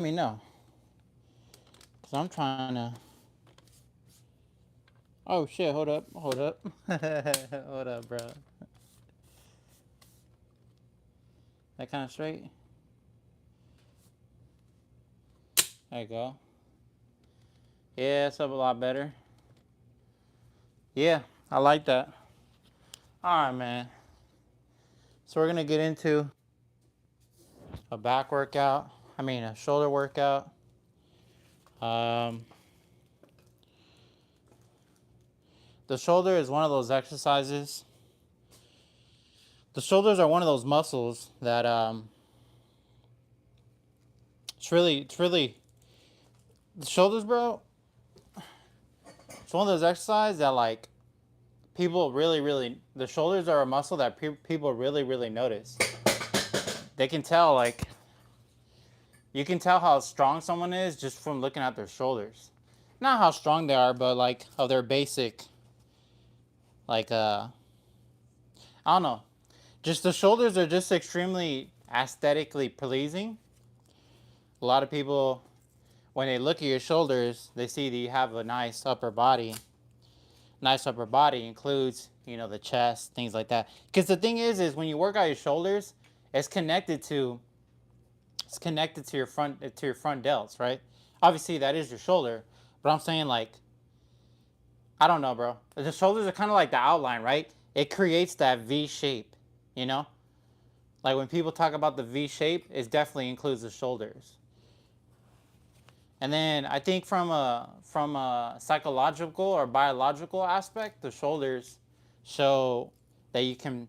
me know. Cause I'm trying to. Oh shit! Hold up! Hold up! Hold up, bro. That kind of straight. There you go. Yeah, it's up a lot better. Yeah, I like that. All right, man. So we're gonna get into a back workout. I mean, a shoulder workout. Um, the shoulder is one of those exercises. The shoulders are one of those muscles that it's really the shoulders, bro. It's one of those exercises that like people really the shoulders are a muscle that people really notice. They can tell like you can tell how strong someone is just from looking at their shoulders. Not how strong they are, but like of their basic like I don't know. Just the shoulders are just extremely aesthetically pleasing. A lot of people when they look at your shoulders, they see that you have a nice upper body. Nice upper body includes, you know, the chest, things like that. Because the thing is when you work out your shoulders, it's connected to your front delts, right? Obviously, that is your shoulder, but I'm saying like, I don't know, bro. The shoulders are kind of like the outline, right? It creates that V shape, you know. Like when people talk about the V shape, it definitely includes the shoulders. And then I think from a psychological or biological aspect, the shoulders show that you can.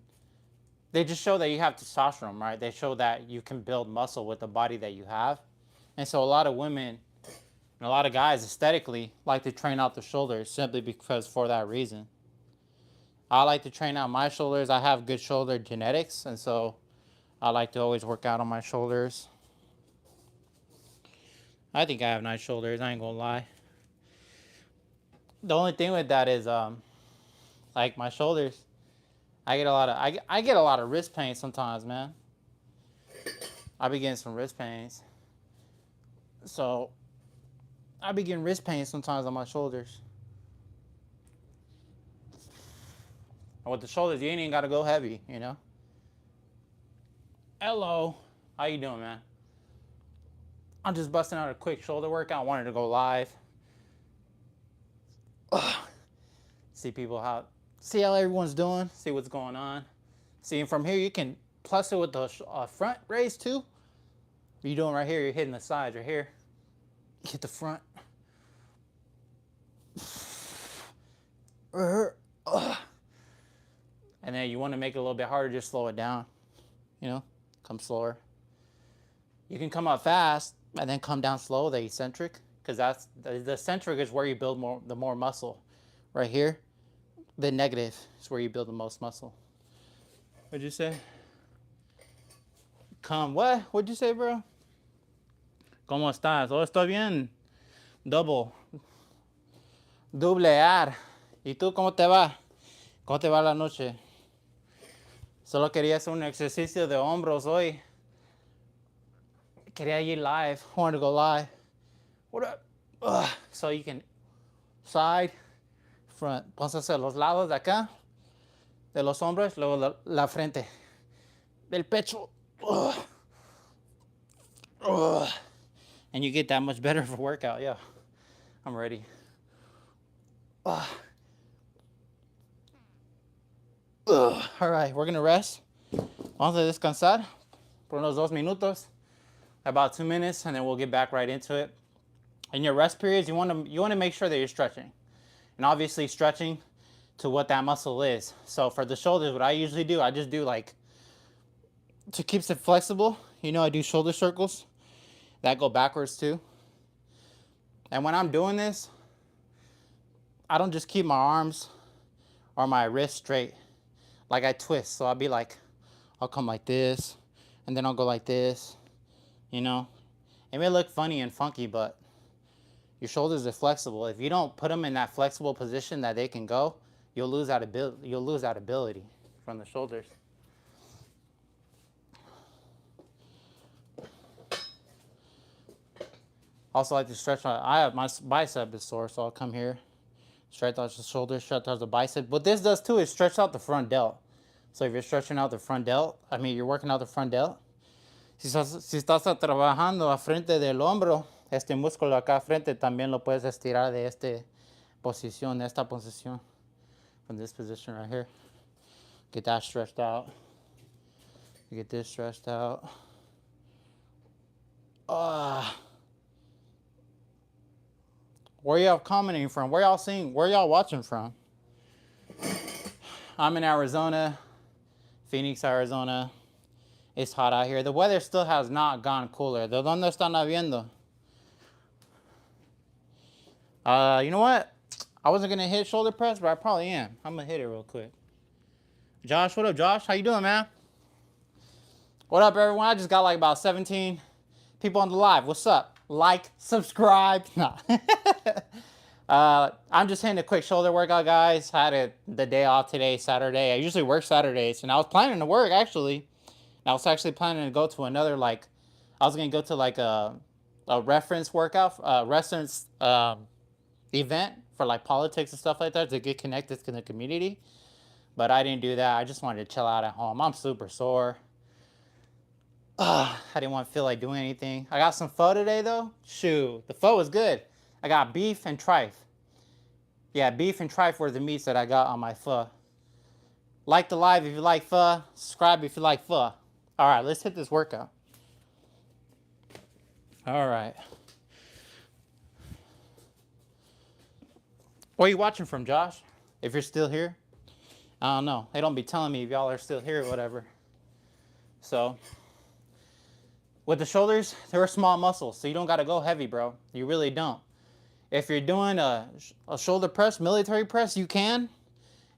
They just show that you have testosterone, right? They show that you can build muscle with the body that you have. And so a lot of women and a lot of guys aesthetically like to train out the shoulders simply because for that reason. I like to train out my shoulders. I have good shoulder genetics, and so I like to always work out on my shoulders. I think I have nice shoulders. I ain't gonna lie. The only thing with that is, like my shoulders, I get a lot of wrist pain sometimes, man. I be getting some wrist pains, so I be getting wrist pain sometimes on my shoulders. And with the shoulders, you ain't even gotta go heavy, you know. Hello, how you doing, man? I'm just busting out a quick shoulder workout. I wanted to go live. Ugh. See how everyone's doing. See what's going on. See, and from here you can plus it with the front raise too. What you doing right here? You're hitting the sides right here. Hit the front. And then you want to make it a little bit harder, just slow it down. You know, come slower. You can come up fast and then come down slow, the eccentric, because that's the eccentric is where you build more muscle. Right here, the negative is where you build the most muscle. What'd you say? Come what? What'd you say, bro? ¿Cómo estás? Oh, estoy bien. Double. Doblear. ¿Y tú cómo te va? ¿Cómo te va la noche? Solo quería hacer un ejercicio de hombros hoy. Quería ir live. I wanted to go live. What up? So you can side, front. Vamos a hacer los lados de acá, de los hombros, luego la frente, del pecho. And you get that much better for workout. Yeah, I'm ready. All right, we're gonna rest. Vamos a descansar por unos 2 minutos, about 2 minutes, and then we'll get back right into it. In your rest periods, you want to make sure that you're stretching, and obviously stretching to what that muscle is. So for the shoulders, what I usually do, I just do like to keep it flexible. You know, I do shoulder circles that go backwards too. And when I'm doing this, I don't just keep my arms or my wrists straight. Like I twist. So I'll be like, I'll come like this, and then I'll go like this, you know. It may look funny and funky, but your shoulders are flexible. If you don't put them in that flexible position that they can go, you'll lose that ability from the shoulders. Also like to stretch my, I have my bicep is sore, so I'll come here, stretch out the shoulder, stretch out the bicep. What this does too is stretch out the front delt. So if you're stretching out the front delt, I mean you're working out the front delt. Si estás trabajando a frente del hombro, este músculo acá frente también lo puedes estirar de esta posición, from this position right here. Get that stretched out. Get this stretched out. Where y'all commenting from? Where y'all seeing? Where y'all watching from? I'm in Arizona, Phoenix, Arizona. It's hot out here. The weather still has not gone cooler. ¿De dónde están viendo? You know what? I wasn't gonna hit shoulder press, but I probably am. I'm gonna hit it real quick. Josh, what up, Josh? How you doing, man? What up, everyone? I just got like about 17 people on the live. What's up? Like, subscribe. No. I'm just hitting a quick shoulder workout, guys. I had the day off today, Saturday. I usually work Saturdays, and I was planning to work, actually. I was actually planning to go to another, like, I was going to go to, like, a reference workout, reference event for, like, politics and stuff like that to get connected to the community. But I didn't do that. I just wanted to chill out at home. I'm super sore. I didn't want to feel like doing anything. I got some pho today, though. Shoot, the pho was good. I got beef and tripe. Yeah, beef and tripe were the meats that I got on my pho. Like the live if you like pho. Subscribe if you like pho. All right, let's hit this workout. All right. Where are you watching from, Josh? If you're still here? I don't know. They don't be telling me if y'all are still here or whatever. So, with the shoulders, they're small muscles, so you don't got to go heavy, bro. You really don't. If you're doing a shoulder press, military press, you can,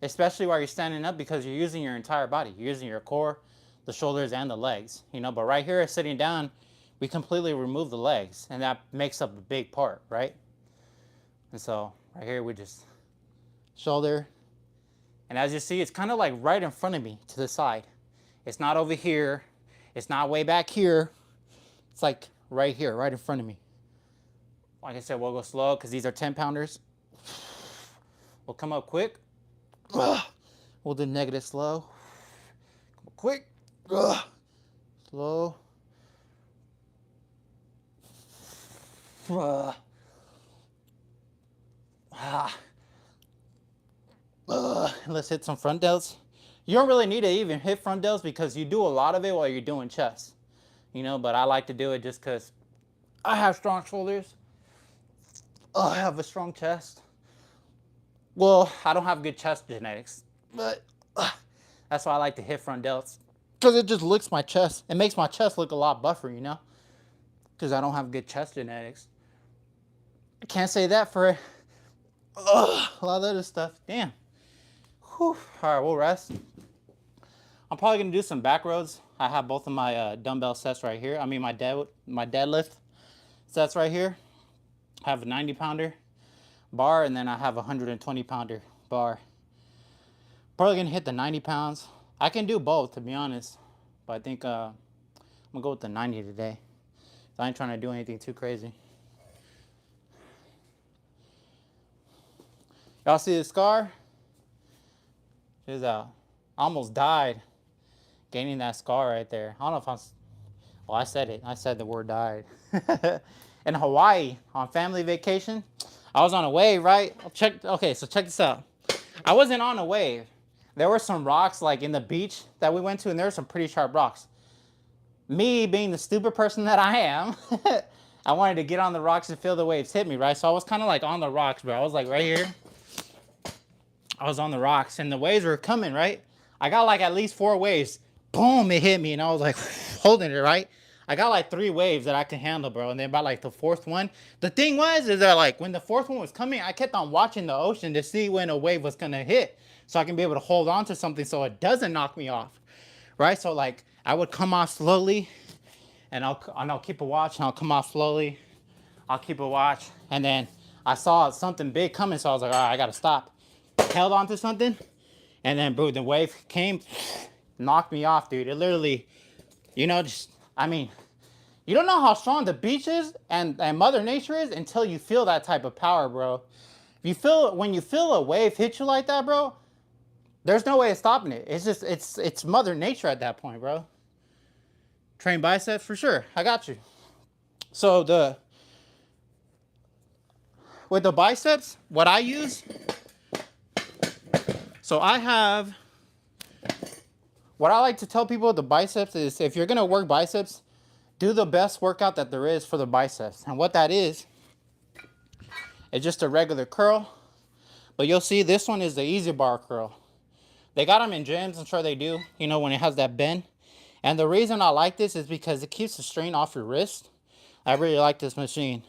especially while you're standing up because you're using your entire body. You're using your core, the shoulders, and the legs. You know, but right here, sitting down, we completely remove the legs, and that makes up a big part, right? And so right here, we just shoulder. And as you see, it's kind of like right in front of me to the side. It's not over here. It's not way back here. It's like right here, right in front of me. Like I said, we'll go slow because these are 10-pounders. We'll come up quick. We'll do negative slow. Quick. Slow. Let's hit some front delts. You don't really need to even hit front delts because you do a lot of it while you're doing chest. You know, but I like to do it just because I have strong shoulders. I have a strong chest. Well, I don't have good chest genetics, but that's why I like to hit front delts. Because it just looks my chest. It makes my chest look a lot buffer, you know? Because I don't have good chest genetics. I can't say that for a lot of other stuff. Damn. Whew. All right, we'll rest. I'm probably going to do some back rows. I have both of my dumbbell sets right here. I mean, my deadlift sets right here. I have a 90-pounder bar, and then I have a 120-pounder bar. Probably going to hit the 90 pounds. I can do both, to be honest. But I think I'm going to go with the 90 today. So I ain't trying to do anything too crazy. Y'all see the scar? Cheers out. I almost died gaining that scar right there. I don't know if I'm... Well, I said it. I said the word died. In Hawaii, on family vacation, I was on a wave, right? Okay, so check this out. I wasn't on a wave. There were some rocks like in the beach that we went to, and there were some pretty sharp rocks. Me, being the stupid person that I am, I wanted to get on the rocks and feel the waves hit me, right? So I was kind of like on the rocks, bro. I was like right here. I was on the rocks, and the waves were coming, right? I got like at least 4 waves. Boom, it hit me, and I was like holding it, right? I got like 3 waves that I can handle, bro. And then by like the 4th one, the thing is that like when the 4th one was coming, I kept on watching the ocean to see when a wave was gonna hit, so I can be able to hold on to something so it doesn't knock me off, right? So like I would come off slowly, and I'll keep a watch, and I'll come off slowly. I'll keep a watch, and then I saw something big coming, so I was like, all right, I gotta stop. Held on to something, and then bro, the wave came, knocked me off, dude. It literally, you know, just, I mean, You don't know how strong the beach is and Mother Nature is until you feel that type of power, bro. When you feel a wave hit you like that, bro, there's no way of stopping it. It's just it's Mother Nature at that point, bro. Train biceps for sure. I got you. So with the biceps, what I use, so I have, what I like to tell people with the biceps is if you're gonna work biceps, do the best workout that there is for the biceps. And what that is just a regular curl. But you'll see this one is the easy bar curl. They got them in gyms, I'm sure they do, you know, when it has that bend. And the reason I like this is because it keeps the strain off your wrist. I really like this machine.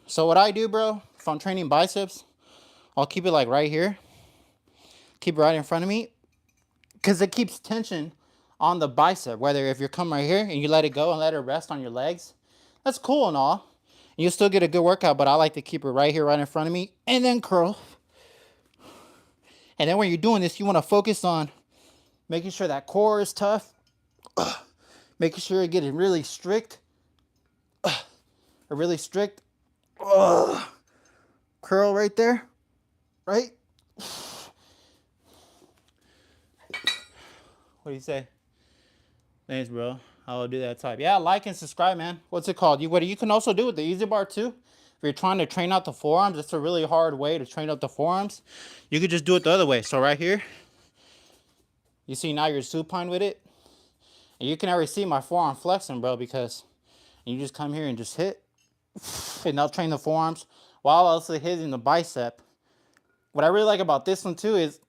So what I do, bro, if I'm training biceps, I'll keep it like right here. Keep it right in front of me. Because it keeps tension on the bicep. Whether if you're coming right here and you let it go and let it rest on your legs, that's cool and all. You'll still get a good workout, but I like to keep it right here, right in front of me, and then curl. And then when you're doing this, you want to focus on making sure that core is tough. Making sure you're getting really strict. A really strict curl right there. Right? What do you say? Thanks, bro. I'll do that type. Yeah, like and subscribe, man. What's it called? You can also do with the easy bar too. If you're trying to train out the forearms, it's a really hard way to train out the forearms. You could just do it the other way. So right here, you see now you're supine with it. And you can already see my forearm flexing, bro, because you just come here and just hit. And I'll train the forearms while also hitting the bicep. What I really like about this one too is,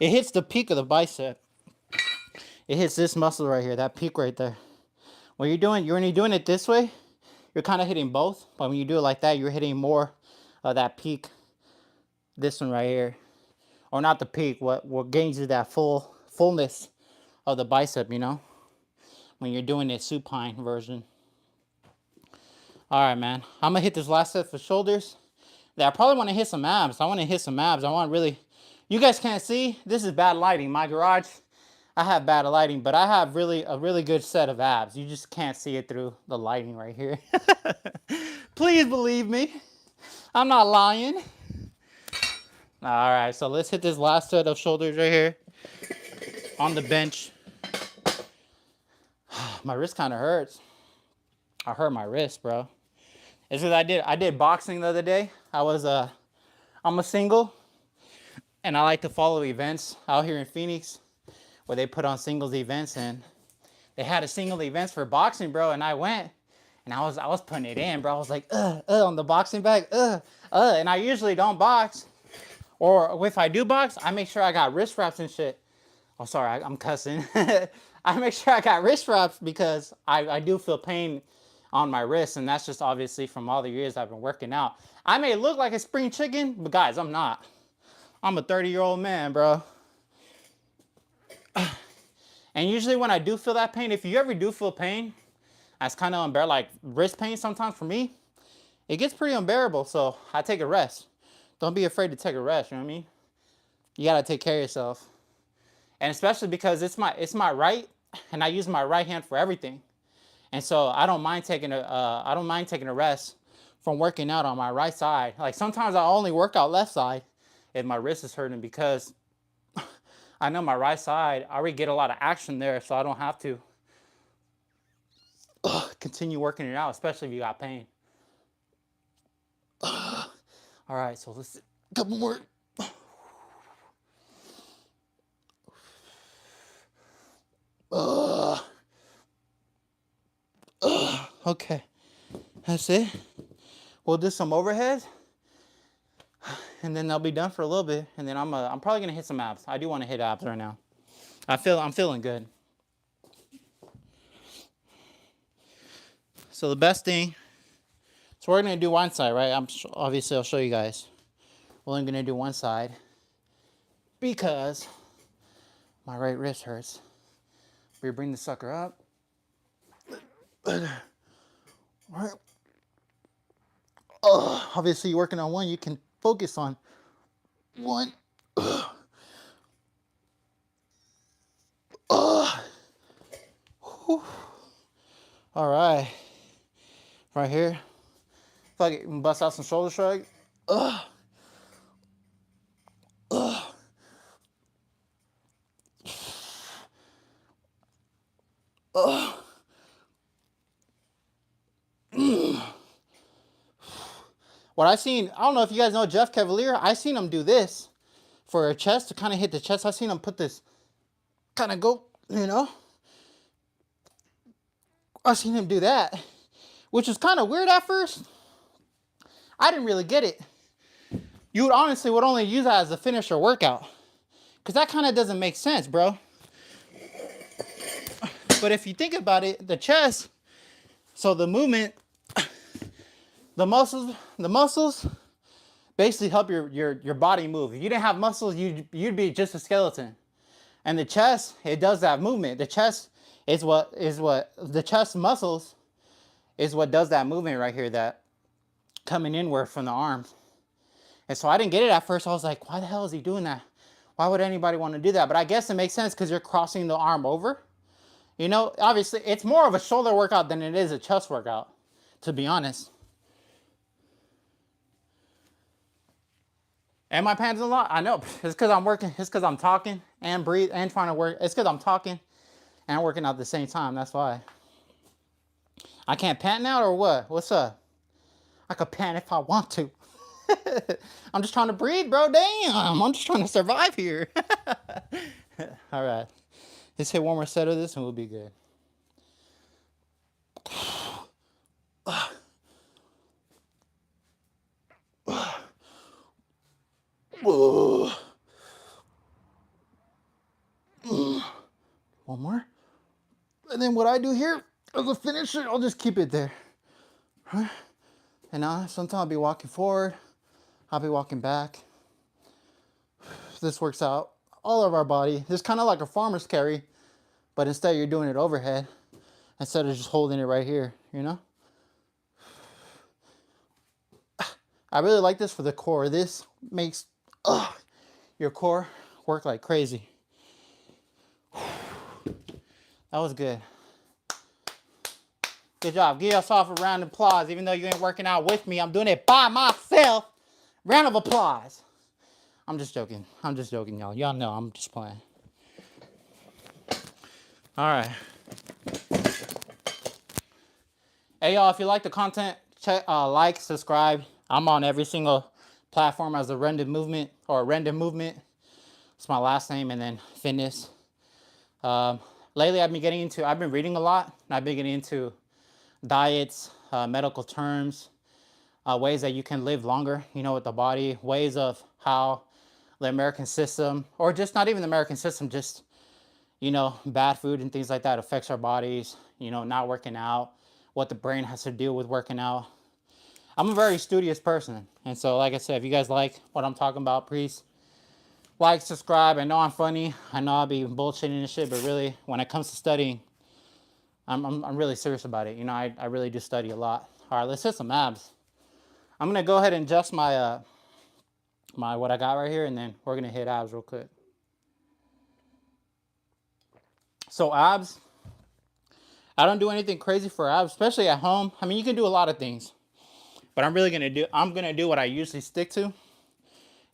it hits the peak of the bicep. It hits this muscle right here, that peak right there. When you're doing it this way, you're kind of hitting both. But when you do it like that, you're hitting more of that peak. This one right here, or not the peak. What gains you that fullness of the bicep, you know, when you're doing it supine version. All right, man. I'm gonna hit this last set for shoulders. Yeah, I probably want to hit some abs. I want to hit some abs. I want really. You guys can't see. This is bad lighting. My garage, I have bad lighting, but I have a really good set of abs. You just can't see it through the lighting right here. Please believe me. I'm not lying. All right, so let's hit this last set of shoulders right here on the bench. My wrist kind of hurts. I hurt my wrist, bro. It's what I did boxing the other day. I'm a single, and I like to follow events out here in Phoenix where they put on singles events, and they had a single events for boxing, bro, and I went, and I was putting it in, bro. I was like, on the boxing bag, and I usually don't box, or if I do box, I make sure I got wrist wraps and shit. Oh, sorry, I'm cussing. I make sure I got wrist wraps because I do feel pain on my wrist, and that's just obviously from all the years I've been working out. I may look like a spring chicken, but guys, I'm not. I'm a 30-year-old man, bro. And usually when I do feel that pain, if you ever do feel pain, that's kind of unbearable, like wrist pain sometimes for me, it gets pretty unbearable, so I take a rest. Don't be afraid to take a rest, you know what I mean? You gotta take care of yourself. And especially because it's my right, and I use my right hand for everything. And so I don't mind taking a rest from working out on my right side. Like sometimes I only work out left side if my wrist is hurting, because I know my right side, I already get a lot of action there, so I don't have to continue working it out, especially if you got pain. All right, so let's a couple more. Okay, that's it. We'll do some overheads, and then they'll be done for a little bit, and then I'm probably gonna hit some abs. I do want to hit abs right now. I'm feeling good. So the best thing, so we're gonna do one side, right? Obviously I'll show you guys. We're only gonna do one side because my right wrist hurts. We bring the sucker up. All right. Obviously, you're working on one, you can focus on one. All right. Right here. Fuck it. Bust out some shoulder shrug. Ugh. Ugh. Ugh. What I seen, I don't know if you guys know Jeff Cavalier. I seen him do this for a chest to kind of hit the chest. I seen him put this kind of go, you know. I seen him do that, which was kind of weird at first. I didn't really get it. You would honestly would only use that as a finisher workout, because that kind of doesn't make sense, bro. But if you think about it, the chest, so the movement, the muscles basically help your body move. If you didn't have muscles, you'd be just a skeleton. And the chest, it does that movement. The chest is what the chest muscles is what does that movement right here, that coming inward from the arms. And so I didn't get it at first. I was like, why the hell is he doing that? Why would anybody want to do that? But I guess it makes sense because you're crossing the arm over. You know, obviously it's more of a shoulder workout than it is a chest workout, to be honest. And my pants a lot? I know. It's because I'm working. It's because I'm talking and breathe and trying to work. It's because I'm talking and working out at the same time. That's why. I can't pant now or what? What's up? I could pant if I want to. I'm just trying to breathe, bro. Damn. I'm just trying to survive here. All right. Let's hit one more set of this and we'll be good. One more. And then what I do here as a finisher, I'll just keep it there. And now sometimes I'll be walking forward. I'll be walking back. This works out all of our body. It's kind of like a farmer's carry, but instead you're doing it overhead instead of just holding it right here, you know? I really like this for the core. This makes your core work like crazy. That was good. Good job. Give yourself a round of applause. Even though you ain't working out with me, I'm doing it by myself. Round of applause. I'm just joking. I'm just joking, y'all. Y'all know I'm just playing. All right. Hey, y'all, if you like the content, check, like, subscribe. I'm on every single platform as a Random Movement or Random Movement. It's my last name, and then fitness. Lately, I've been reading a lot. And I've been getting into diets, medical terms, ways that you can live longer, you know, with the body, ways of how the American system, or just not even the American system, just, you know, bad food and things like that affects our bodies, you know, not working out, what the brain has to deal with working out. I'm a very studious person. And so, like I said, if you guys like what I'm talking about, please like, subscribe. I know I'm funny. I know I'll be bullshitting and shit, but really, when it comes to studying, I'm really serious about it. You know, I really do study a lot. All right, let's hit some abs. I'm going to go ahead and adjust my, what I got right here, and then we're going to hit abs real quick. So abs, I don't do anything crazy for abs, especially at home. I mean, you can do a lot of things, but I'm going to do what I usually stick to,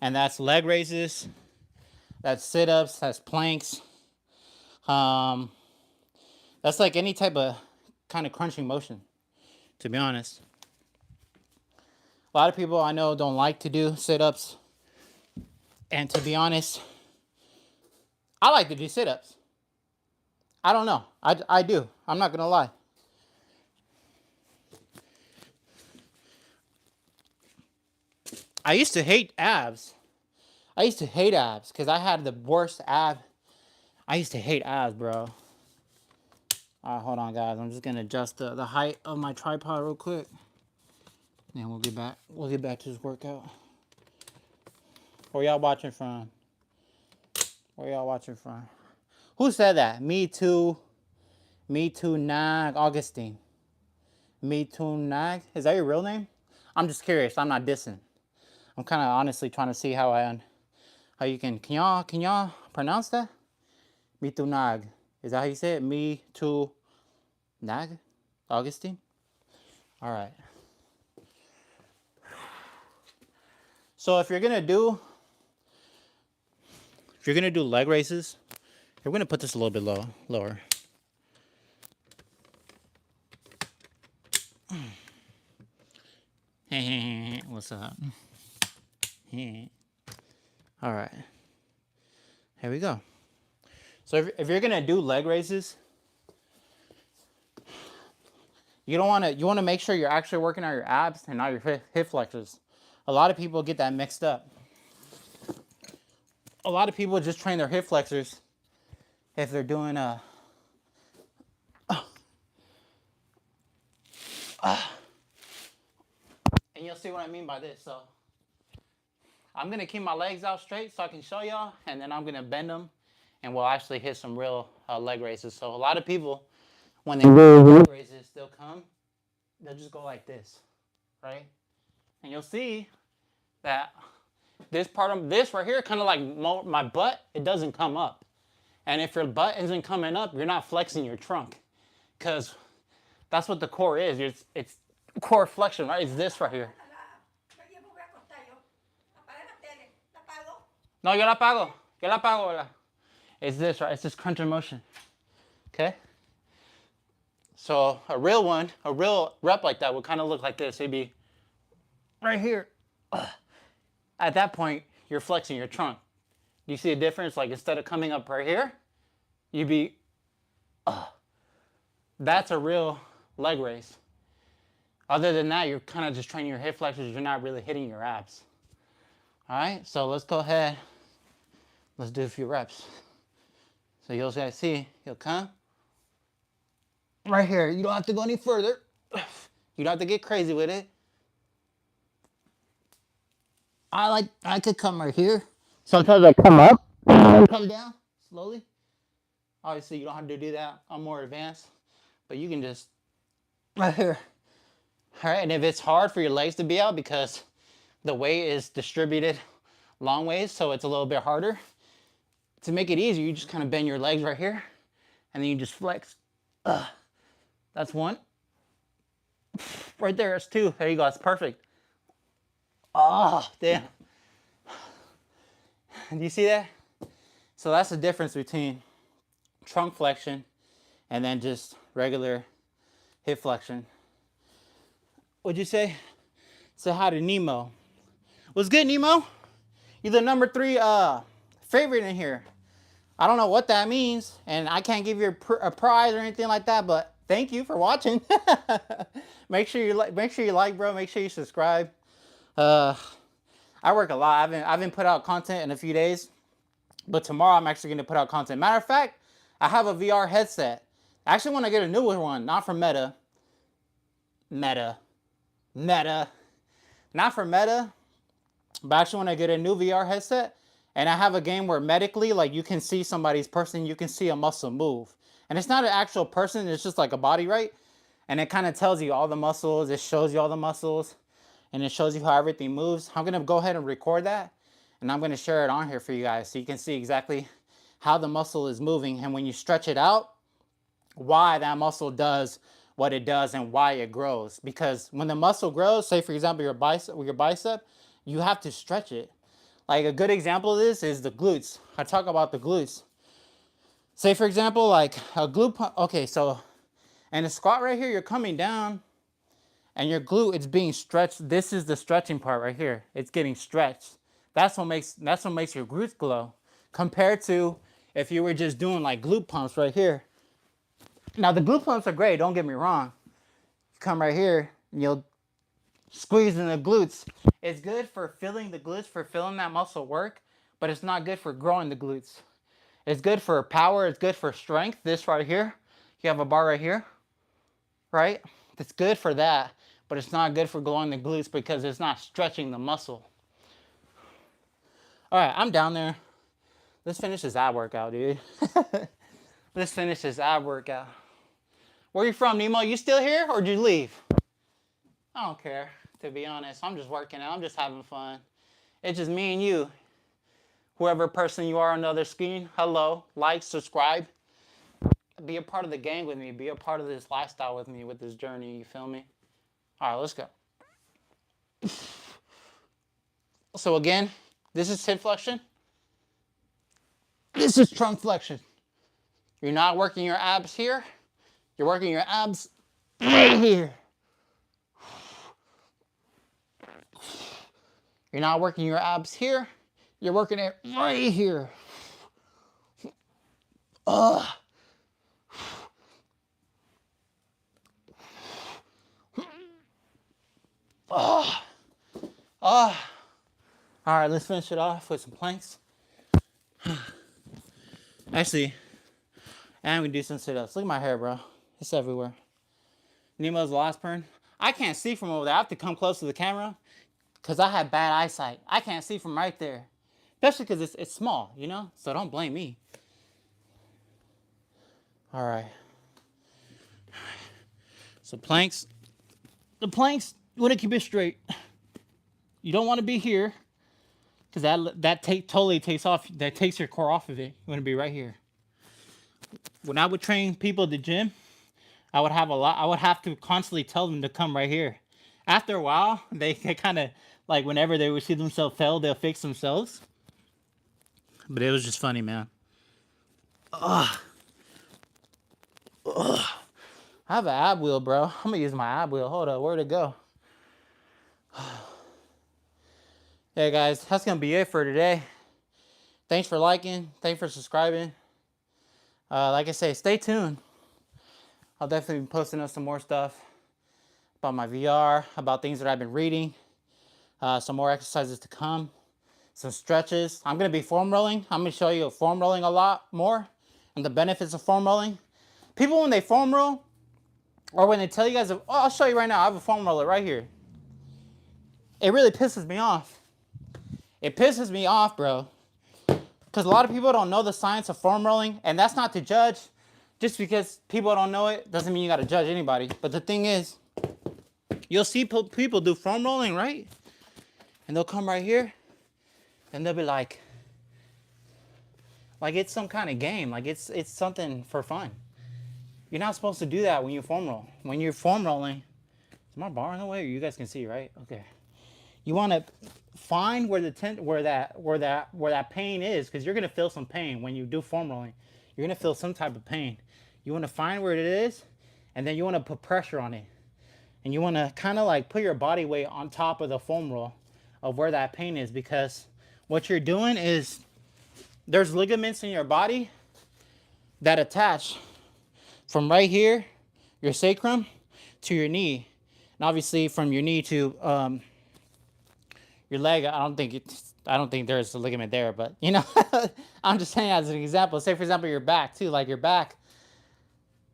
and that's leg raises, that's sit-ups, that's planks. That's like any type of kind of crunching motion, to be honest. A lot of people I know don't like to do sit-ups. And to be honest, I like to do sit-ups. I don't know. I do. I'm not going to lie. I used to hate abs. I used to hate abs because I had the worst ab. I used to hate abs, bro. All right, hold on, guys. I'm just going to adjust the height of my tripod real quick. And we'll get back. We'll get back to this workout. Where y'all watching from? Where y'all watching from? Who said that? Me too. Me too, Nag. Augustine. Me too, Nag. Is that your real name? I'm just curious. I'm not dissing. I'm kind of honestly trying to see how you can y'all pronounce that? Me too, Nag. Is that how you say it? Me too. Nag? Augustine? All right. So if you're gonna do leg raises, we're gonna put this a little bit lower. What's up? All right. Here we go. So if you're gonna do leg raises, you want to make sure you're actually working on your abs and not your hip flexors. A lot of people get that mixed up. A lot of people just train their hip flexors if they're doing and you'll see what I mean by this. So I'm gonna keep my legs out straight so I can show y'all, and then I'm gonna bend them, and we'll actually hit some real leg raises. So a lot of people, when they do leg raises, they'll just go like this, right? And you'll see that this part of this right here, kind of like my butt, it doesn't come up. And if your butt isn't coming up, you're not flexing your trunk, because that's what the core is. It's core flexion, right? It's this right here. No, yo la pago. ¿Verdad? It's this, right? It's this crunching motion. Okay? So a real rep like that would kind of look like this. It'd be right here. At that point, you're flexing your trunk. Do you see a difference? Like instead of coming up right here, you'd be, that's a real leg raise. Other than that, you're kind of just training your hip flexors. You're not really hitting your abs. All right, so let's go ahead. Let's do a few reps. So you'll see, you'll come right here. You don't have to go any further. You don't have to get crazy with it. I could come right here. Sometimes I come up, come down slowly. Obviously, you don't have to do that. I'm more advanced, but you can just right here. All right, and if it's hard for your legs to be out because the weight is distributed long ways, so it's a little bit harder. To make it easier, you just kind of bend your legs right here, and then you just flex. That's one. Right there, that's two. There you go, that's perfect. Oh, damn. Do you see that? So that's the difference between trunk flexion and then just regular hip flexion. What'd you say? Say hi to Nemo. What's good, Nemo? You're the number 3 favorite in here. I don't know what that means, and I can't give you a prize or anything like that, but thank you for watching. Make sure you like, bro. Make sure you subscribe. I work a lot. I haven't put out content in a few days, but tomorrow I'm actually going to put out content. Matter of fact, I have a VR headset. I actually want to get a newer one, not from Meta. Not for Meta, but I actually want to get a new VR headset. And I have a game where medically, like you can see somebody's person, you can see a muscle move. And it's not an actual person, it's just like a body, right? And it kind of tells you all the muscles, it shows you all the muscles, and it shows you how everything moves. I'm gonna go ahead and record that, and I'm gonna share it on here for you guys so you can see exactly how the muscle is moving, and when you stretch it out, why that muscle does what it does and why it grows. Because when the muscle grows, say for example your bicep, you have to stretch it. Like a good example of this is the glutes. I talk about the glutes. Say for example, like a glute pump. Okay, so in a squat right here, you're coming down and your glute is being stretched. This is the stretching part right here. It's getting stretched. That's what makes your glutes glow. Compared to if you were just doing like glute pumps right here. Now the glute pumps are great, don't get me wrong. You come right here and you'll squeeze in the glutes. It's good for filling the glutes, for filling that muscle work, but it's not good for growing the glutes. It's good for power, it's good for strength. This right here, you have a bar right here, right? It's good for that, but it's not good for growing the glutes because it's not stretching the muscle. All right, I'm down there. Let's finish this ab workout, dude. Let's finish this ab workout. Where are you from, Nemo? You still here or did you leave? I don't care, to be honest. I'm just working out. I'm just having fun. It's just me and you. Whoever person you are on the other screen, hello, like, subscribe. be a part of the gang with me. Be a part of this lifestyle with me, with this journey. You feel me? All right, let's go. So again, this is hip flexion. This is trunk flexion. You're not working your abs here. You're working your abs right here. You're not working your abs here. You're working it right here. Ugh. Oh. Oh. All right, let's finish it off with some planks. Actually, and we do some sit-ups. Look at my hair, bro. It's everywhere. Nemo's the last perm. I can't see from over there. I have to come close to the camera because I have bad eyesight. I can't see from right there. Especially because it's small, you know? So don't blame me. All right. So planks. The planks, you want to keep it straight. You don't want to be here because that totally takes off. That takes your core off of it. You want to be right here. When I would train people at the gym, I would have to constantly tell them to come right here. After a while, they kind of, like, whenever they would see themselves fail, they'll fix themselves. But it was just funny, man. Ugh. Ugh. I have an ab wheel, bro. I'm going to use my ab wheel. Hold up. Where'd it go? Hey, guys. That's going to be it for today. Thanks for liking. Thanks for subscribing. Like I say, stay tuned. I'll definitely be posting up some more stuff about my VR, about things that I've been reading. Some more exercises to come. Some stretches. I'm going to be foam rolling. I'm going to show you foam rolling a lot more and the benefits of foam rolling. People, when they foam roll, or when they tell you guys, oh, I'll show you right now. I have a foam roller right here. It really pisses me off. It pisses me off, bro. Because a lot of people don't know the science of foam rolling. And that's not to judge. Just because people don't know it doesn't mean you got to judge anybody. But the thing is, you'll see people do foam rolling, right? And they'll come right here. And they'll be like it's some kind of game. Like it's something for fun. You're not supposed to do that when you foam roll. When you're foam rolling, is my bar in the way? Or you guys can see, right? Okay. You want to find where that pain is, because you're gonna feel some pain when you do foam rolling. You're gonna feel some type of pain. You want to find where it is, and then you want to put pressure on it, and you want to kind of like put your body weight on top of the foam roll of where that pain is, because what you're doing is there's ligaments in your body that attach from right here, your sacrum, to your knee. And obviously from your knee to your leg, I don't think there's a ligament there, but you know, I'm just saying as an example. Say for example your back too, like your back,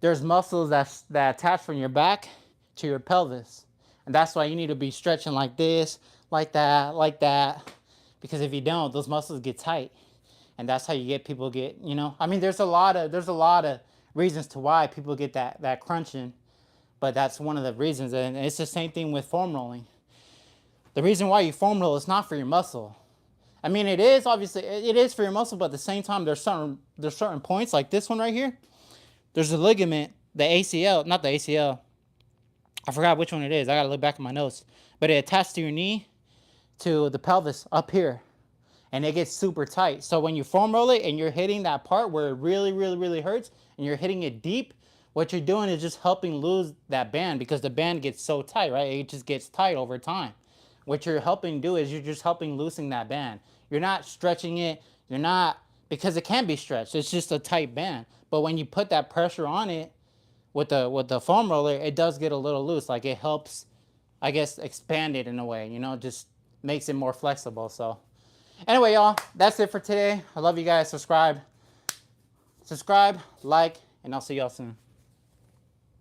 there's muscles that attach from your back to your pelvis. And that's why you need to be stretching like this, like that. Because if you don't, those muscles get tight. And that's how you get people get, you know. I mean, there's a lot of reasons to why people get that crunching. But that's one of the reasons. And it's the same thing with foam rolling. The reason why you foam roll is not for your muscle. I mean, it is, obviously, it is for your muscle, but at the same time, there's certain points, like this one right here. There's a ligament, the ACL, not the ACL. I forgot which one it is. I got to look back at my notes. But it attaches to your knee, to the pelvis up here. And it gets super tight. So when you foam roll it and you're hitting that part where it really, really, really hurts, and you're hitting it deep, what you're doing is just helping lose that band, because the band gets so tight, right? It just gets tight over time. What you're helping do is you're just helping loosen that band. You're not stretching it. You're not, because it can be stretched. It's just a tight band. But when you put that pressure on it with the foam roller, it does get a little loose. Like it helps, I guess, expand it in a way, you know, just makes it more flexible. So anyway, y'all, that's it for today. I love you guys. Subscribe, like, and I'll see y'all soon.